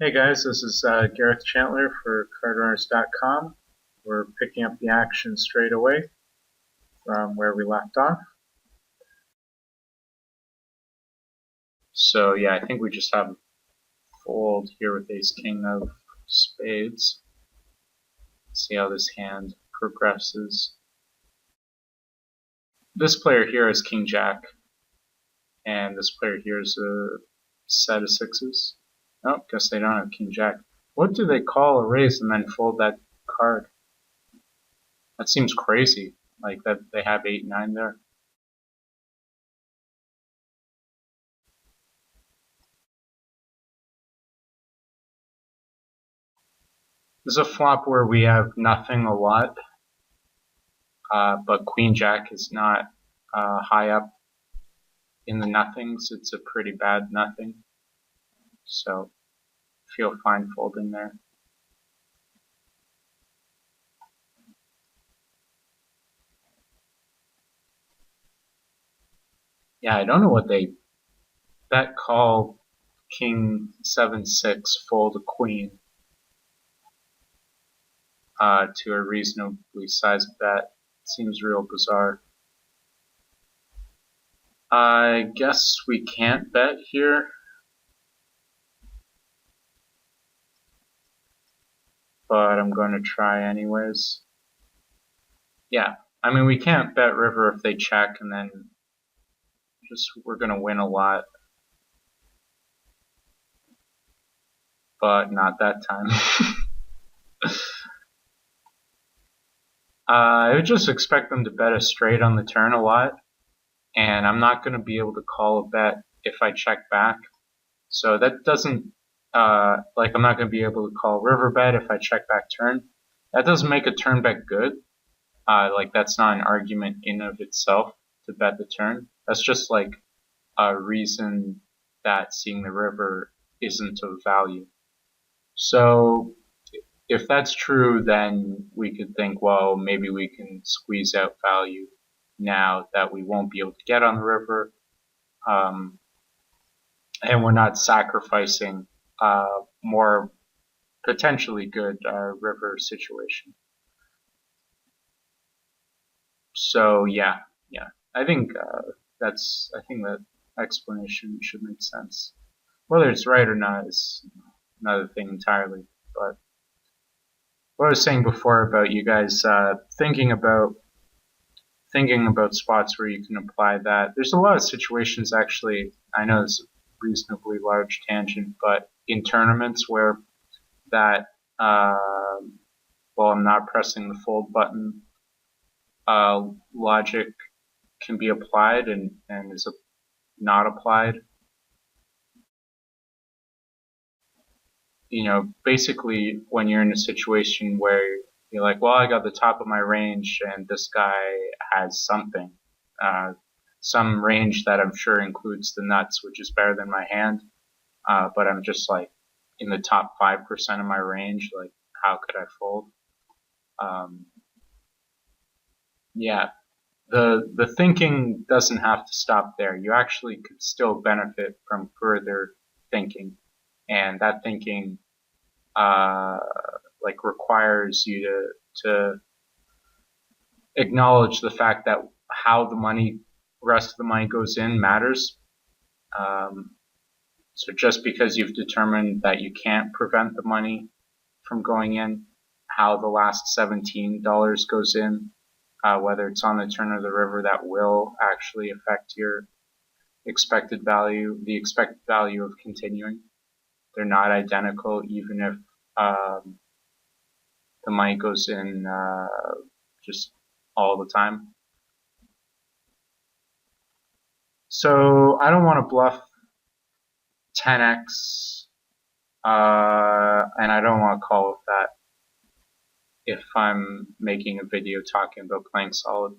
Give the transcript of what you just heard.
Hey guys, this is Gareth Chantler for CardRunners.com. We're picking up the action straight away from where we left off. So yeah, I think we just have a fold here with ace king of spades. See how this hand progresses. This player here is king jack, and this player here is a set of sixes. Oh, guess they don't have king jack. What do they call a raise and then fold that card? That seems crazy, like that they have 8-9 there. This is a flop where we have nothing a lot, but queen jack is not high up in the nothings. It's a pretty bad nothing, so feel fine folding there. Yeah, I don't know what they bet call king 7-6 fold a queen to a reasonably sized bet. Seems real bizarre. I guess we can't bet here, but I'm going to try anyways. Yeah, I mean, we can't bet river if they check, and then just we're going to win a lot, but not that time. I would just expect them to bet a straight on the turn a lot, and I'm not going to be able to call a bet if I check back. So that doesn't, like I'm not going to be able to call river bet if I check back turn. That doesn't make a turn bet good. Like that's not an argument in of itself to bet the turn. That's just like a reason that seeing the river isn't of value. So if that's true, then we could think, well, maybe we can squeeze out value now that we won't be able to get on the river, and we're not sacrificing more potentially good river situation. So yeah, I think that explanation should make sense. Whether it's right or not is another thing entirely. But what I was saying before about you guys thinking about spots where you can apply that. There's a lot of situations actually. I know it's a reasonably large tangent, but in tournaments where that while I'm not pressing the fold button, logic can be applied and is not applied. You know, basically when you're in a situation where you're like, well, I got the top of my range and this guy has something, some range that I'm sure includes the nuts, which is better than my hand, but I'm just like in the top 5% of my range, like how could I fold? Yeah, the thinking doesn't have to stop there. You actually could still benefit from further thinking, and that thinking like requires you to acknowledge the fact that how the rest of the money goes in matters. So just because you've determined that you can't prevent the money from going in, how the last $17 goes in, whether it's on the turn or the river, that will actually affect your expected value, the expected value of continuing. They're not identical, even if the money goes in just all the time. So I don't want to bluff 10x, and I don't want to call with that if I'm making a video talking about playing solid.